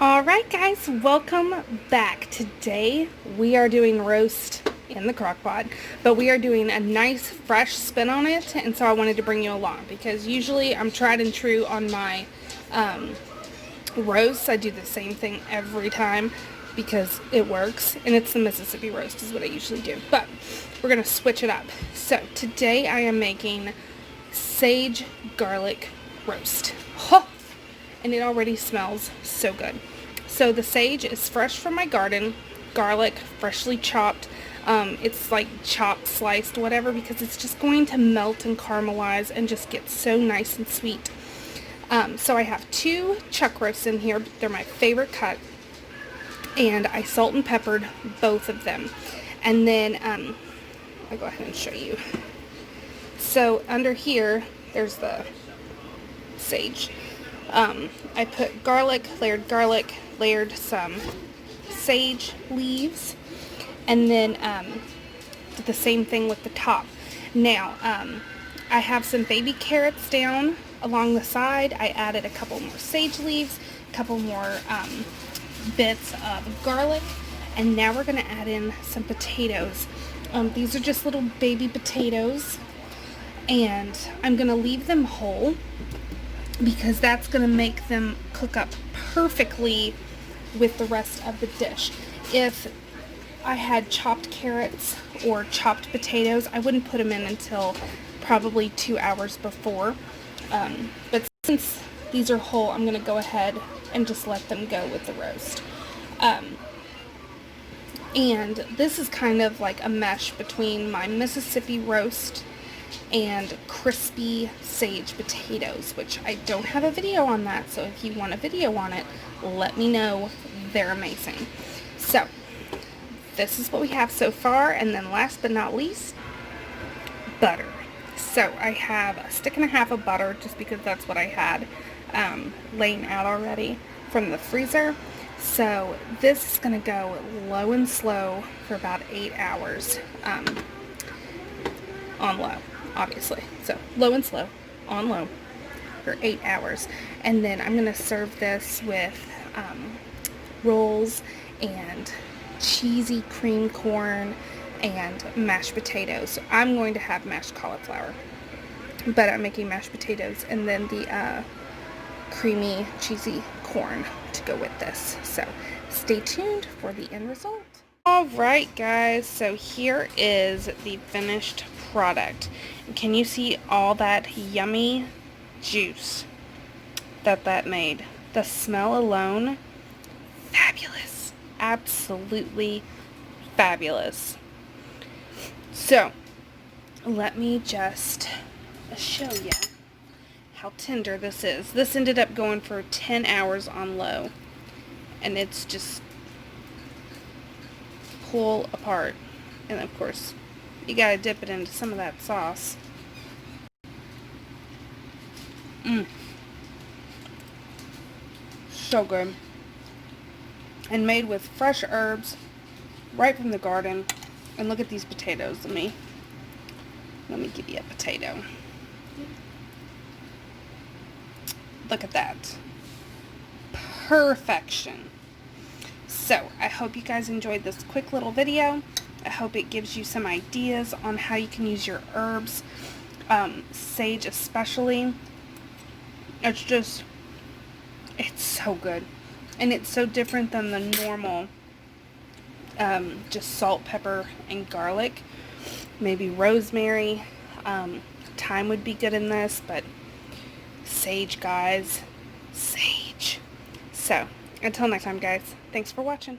Alright guys, welcome back. Today we are doing roast in the crock pot, but we are doing a nice fresh spin on it, and so I wanted to bring you along because usually I'm tried and true on my roasts. I do the same thing every time because it works, and it's the Mississippi roast is what I usually do, but we're going to switch it up. So today I am making sage garlic roast. Oh, and it already smells so good. So the sage is fresh from my garden, garlic freshly chopped. It's like chopped, sliced, whatever, because it's just going to melt and caramelize and just get so nice and sweet. So I have 2 chuck roasts in here. They're my favorite cut, and I salt and peppered both of them. And then I'll go ahead and show you. So under here, there's the sage. I put garlic, layered some sage leaves, and then did the same thing with the top. Now, I have some baby carrots down along the side. I added a couple more sage leaves, a couple more bits of garlic, and now we're going to add in some potatoes. These are just little baby potatoes, and I'm going to leave them whole because that's going to make them cook up perfectly with the rest of the dish. If I had chopped carrots or chopped potatoes, I wouldn't put them in until probably 2 hours before. But since these are whole, I'm going to go ahead and just let them go with the roast. And this is kind of like a mesh between my Mississippi roast and crispy sage potatoes, which I don't have a video on that, so if you want a video on it, let me know. They're amazing. So this is what we have so far, and then last but not least, butter. So I have a stick and a half of butter, just because that's what I had laying out already from the freezer. So this is going to go low and slow for about 8 hours on low, obviously. So low and slow on low for 8 hours. And then I'm going to serve this with rolls and cheesy cream corn and mashed potatoes. So I'm going to have mashed cauliflower, but I'm making mashed potatoes and then the creamy cheesy corn to go with this. So stay tuned for the end result. Alright guys, so here is the finished product. Can you see all that yummy juice that made? The smell alone, fabulous. Absolutely fabulous. So let me just show you how tender this is. This ended up going for 10 hours on low, and it's just pull apart. And of course you gotta dip it into some of that sauce. So good. And made with fresh herbs right from the garden. And look at these potatoes. Let me give you a potato. Look at that. Perfection. So I hope you guys enjoyed this quick little video. I hope it gives you some ideas on how you can use your herbs, sage especially. It's so good, and it's so different than the normal just salt, pepper, and garlic. Maybe rosemary, thyme would be good in this, but sage, guys, sage. So until next time guys, thanks for watching.